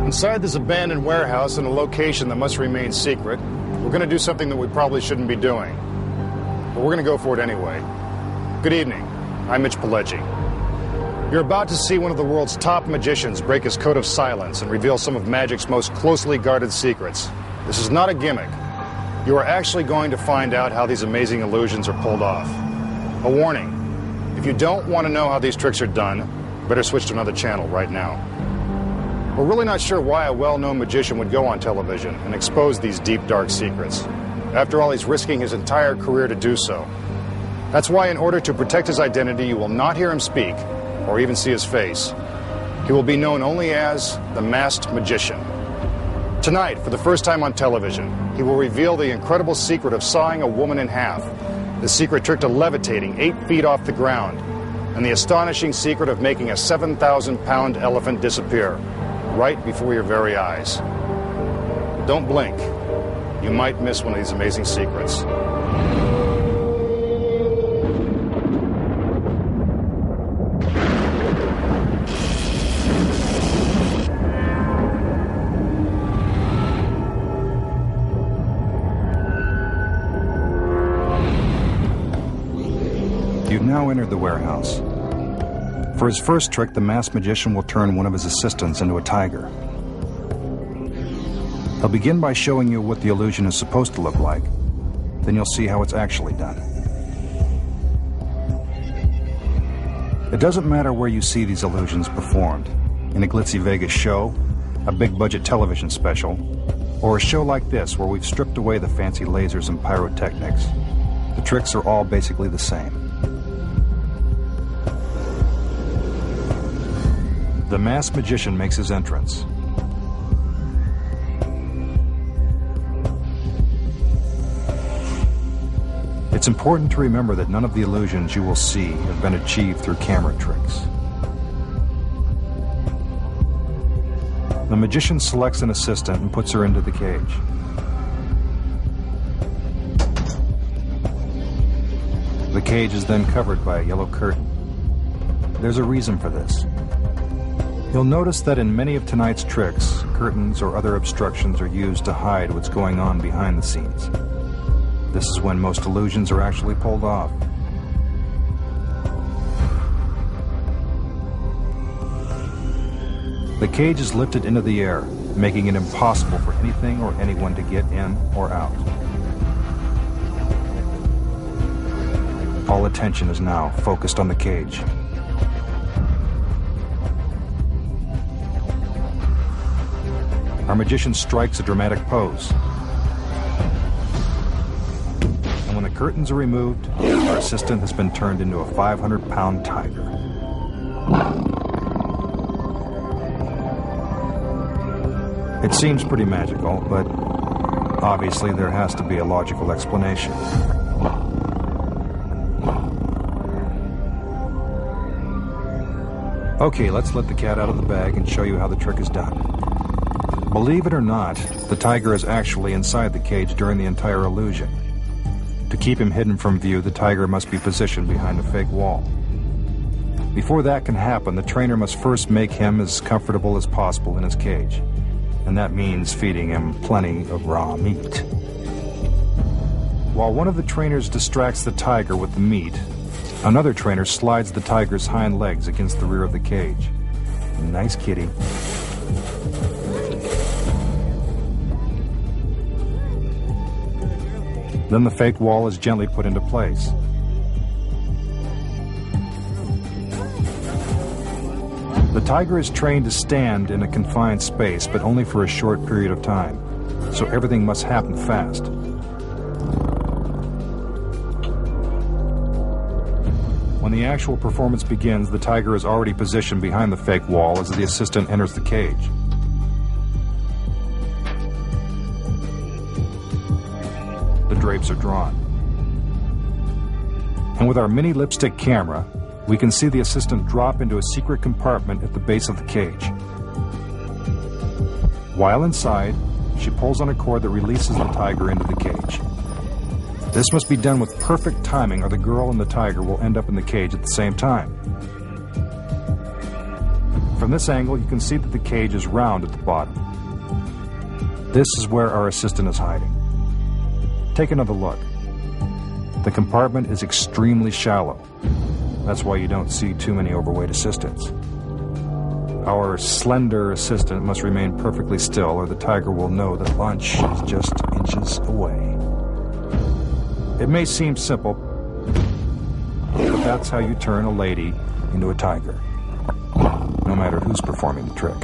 Inside this abandoned warehouse in a location that must remain secret, we're going to do something that we probably shouldn't be doing. But we're going to go for it anyway. Good evening. I'm Mitch Pileggi. You're about to see one of the world's top magicians break his code of silence and reveal some of magic's most closely guarded secrets. This is not a gimmick. You are actually going to find out how these amazing illusions are pulled off. A warning. If you don't want to know how these tricks are done, better switch to another channel right now. We're really not sure why a well-known magician would go on television and expose these deep, dark secrets. After all, he's risking his entire career to do so. That's why in order to protect his identity, you will not hear him speak or even see his face. He will be known only as the Masked Magician. Tonight, for the first time on television, he will reveal the incredible secret of sawing a woman in half, the secret trick to levitating 8 feet off the ground, and the astonishing secret of making a 7,000-pound elephant disappear right before your very eyes. Don't blink. You might miss one of these amazing secrets. You've now entered the warehouse. For his first trick, the masked magician will turn one of his assistants into a tiger. He'll begin by showing you what the illusion is supposed to look like. Then you'll see how it's actually done. It doesn't matter where you see these illusions performed, in a glitzy Vegas show, a big-budget television special, or a show like this where we've stripped away the fancy lasers and pyrotechnics. The tricks are all basically the same. The masked magician makes his entrance. It's important to remember that none of the illusions you will see have been achieved through camera tricks. The magician selects an assistant and puts her into the cage. The cage is then covered by a yellow curtain. There's a reason for this. You'll notice that in many of tonight's tricks, curtains or other obstructions are used to hide what's going on behind the scenes. This is when most illusions are actually pulled off. The cage is lifted into the air, making it impossible for anything or anyone to get in or out. All attention is now focused on the cage. Our magician strikes a dramatic pose. And when the curtains are removed, our assistant has been turned into a 500-pound tiger. It seems pretty magical, but obviously there has to be a logical explanation. Okay, let's let the cat out of the bag and show you how the trick is done. Believe it or not, the tiger is actually inside the cage during the entire illusion. To keep him hidden from view, the tiger must be positioned behind a fake wall. Before that can happen, the trainer must first make him as comfortable as possible in his cage. And that means feeding him plenty of raw meat. While one of the trainers distracts the tiger with the meat, another trainer slides the tiger's hind legs against the rear of the cage. Nice kitty. Then the fake wall is gently put into place. The tiger is trained to stand in a confined space, but only for a short period of time, so everything must happen fast. When the actual performance begins, the tiger is already positioned behind the fake wall as the assistant enters the cage. The drapes are drawn. And with our mini lipstick camera, we can see the assistant drop into a secret compartment at the base of the cage. While inside, she pulls on a cord that releases the tiger into the cage. This must be done with perfect timing, or the girl and the tiger will end up in the cage at the same time. From this angle, you can see that the cage is round at the bottom. This is where our assistant is hiding. Take another look. The compartment is extremely shallow. That's why you don't see too many overweight assistants. Our slender assistant must remain perfectly still, or the tiger will know that lunch is just inches away. It may seem simple, but that's how you turn a lady into a tiger, no matter who's performing the trick.